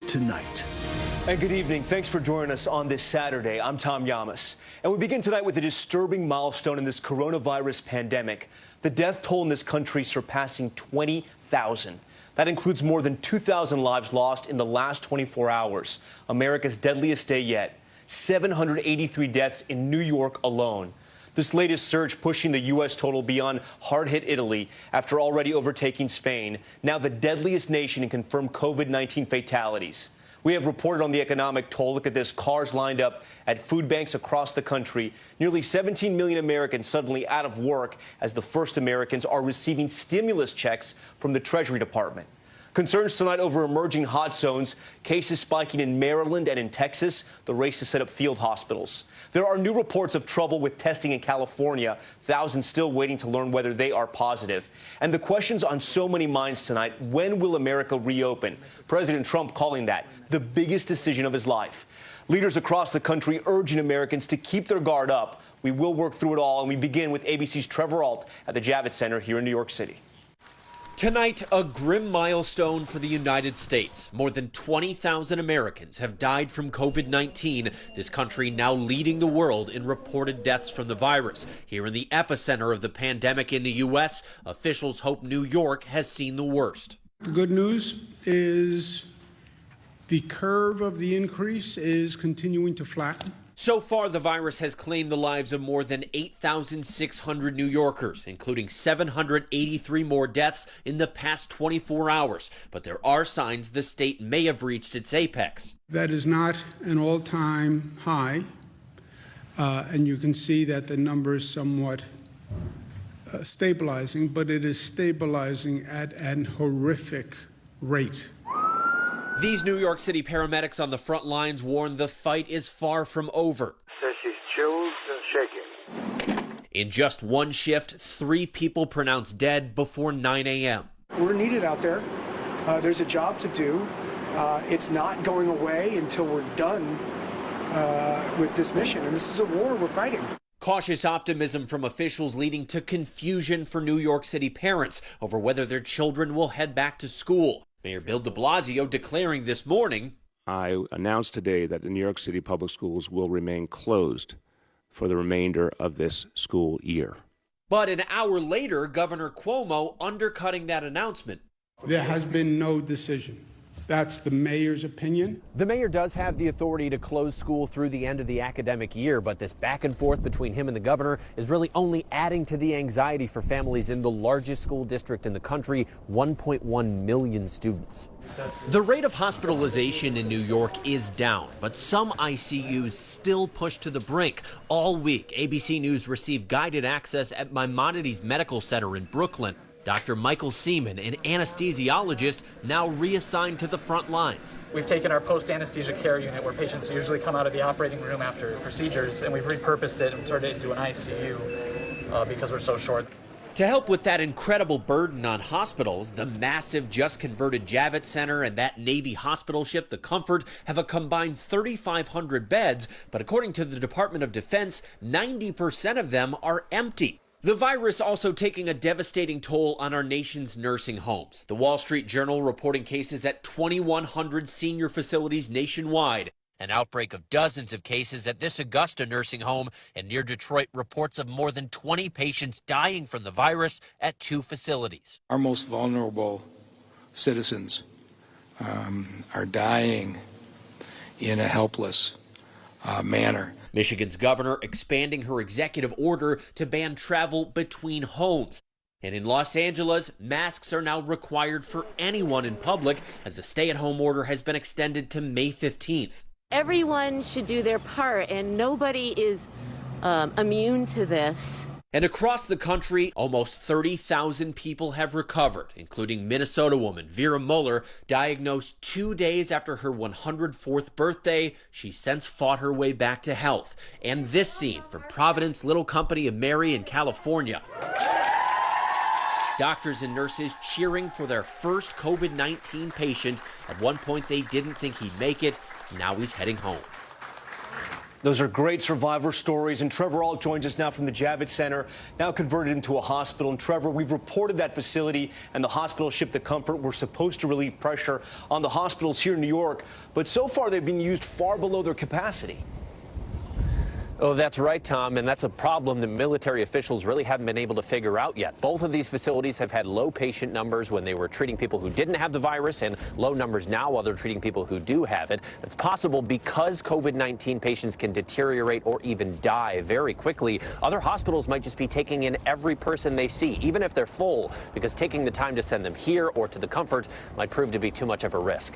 tonight. And good evening. Thanks for joining us on this Saturday. I'm Tom Yamas. And we begin tonight with a disturbing milestone in this coronavirus pandemic. The death toll in this country surpassing 20,000. That includes more than 2,000 lives lost in the last 24 hours. America's deadliest day yet. 783 deaths in New York alone. This latest surge pushing the U.S. total beyond hard-hit Italy after already overtaking Spain, now the deadliest nation in confirmed COVID-19 fatalities. We have reported on the economic toll. Look at this. Cars lined up at food banks across the country. Nearly 17 million Americans suddenly out of work as the first Americans are receiving stimulus checks from the Treasury Department. Concerns tonight over emerging hot zones, cases spiking in Maryland and in Texas, the race to set up field hospitals. There are new reports of trouble with testing in California, thousands still waiting to learn whether they are positive. And the questions on so many minds tonight: when will America reopen? President Trump calling that the biggest decision of his life. Leaders across the country urging Americans to keep their guard up. We will work through it all, and we begin with ABC's Trevor Ault at the Javits Center here in New York City. Tonight, a grim milestone for the United States. More than 20,000 Americans have died from COVID-19, this country now leading the world in reported deaths from the virus. Here in the epicenter of the pandemic in the U.S., officials hope New York has seen the worst. The good news is the curve of the increase is continuing to flatten. So far, the virus has claimed the lives of more than 8,600 New Yorkers, including 783 more deaths in the past 24 hours. But there are signs the state may have reached its apex. That is not an all-time high, and you can see that the number is somewhat stabilizing, but it is stabilizing at an horrific rate. These New York City paramedics on the front lines warn the fight is far from over. Says she's chilled and shaking. In just one shift, 3 people pronounced dead before 9 a.m. We're needed out there. There's a job to do. It's not going away until we're done with this mission. And this is a war we're fighting. Cautious optimism from officials leading to confusion for New York City parents over whether their children will head back to school. Mayor Bill de Blasio declaring this morning, I announced today that the New York City public schools will remain closed for the remainder of this school year. But an hour later, Governor Cuomo undercutting that announcement. There has been no decision. That's the mayor's opinion. The mayor does have the authority to close school through the end of the academic year, but this back and forth between him and the governor is really only adding to the anxiety for families in the largest school district in the country, 1.1 million students. The rate of hospitalization in New York is down, but some ICUs still push to the brink. All week, ABC News received guided access at Maimonides Medical Center in Brooklyn. Dr. Michael Seaman, an anesthesiologist, now reassigned to the front lines. We've taken our post-anesthesia care unit, where patients usually come out of the operating room after procedures, and we've repurposed it and turned it into an ICU because we're so short. To help with that incredible burden on hospitals, the massive just-converted Javits Center and that Navy hospital ship, the Comfort, have a combined 3,500 beds, but according to the Department of Defense, 90% of them are empty. The virus also taking a devastating toll on our nation's nursing homes. The Wall Street Journal reporting cases at 2,100 senior facilities nationwide. An outbreak of dozens of cases at this Augusta nursing home, and near Detroit reports of more than 20 patients dying from the virus at 2 facilities. Our most vulnerable citizens are dying in a helpless manner. Michigan's governor expanding her executive order to ban travel between homes. And in Los Angeles, masks are now required for anyone in public as a stay-at-home order has been extended to May 15th. Everyone should do their part, and nobody is immune to this. And across the country, almost 30,000 people have recovered, including Minnesota woman Vera Mueller, diagnosed 2 days after her 104th birthday. She's since fought her way back to health. And this scene from Providence Little Company of Mary in California. Doctors and nurses cheering for their first COVID-19 patient. At one point, they didn't think he'd make it. Now he's heading home. Those are great survivor stories. And Trevor Ault joins us now from the Javits Center, now converted into a hospital. And Trevor, we've reported that facility and the hospital ship, the Comfort, were supposed to relieve pressure on the hospitals here in New York. But so far, they've been used far below their capacity. Oh, that's right, Tom, and that's a problem that military officials really haven't been able to figure out yet. Both of these facilities have had low patient numbers when they were treating people who didn't have the virus, and low numbers now while they're treating people who do have it. It's possible because COVID-19 patients can deteriorate or even die very quickly. Other hospitals might just be taking in every person they see, even if they're full, because taking the time to send them here or to the Comfort might prove to be too much of a risk.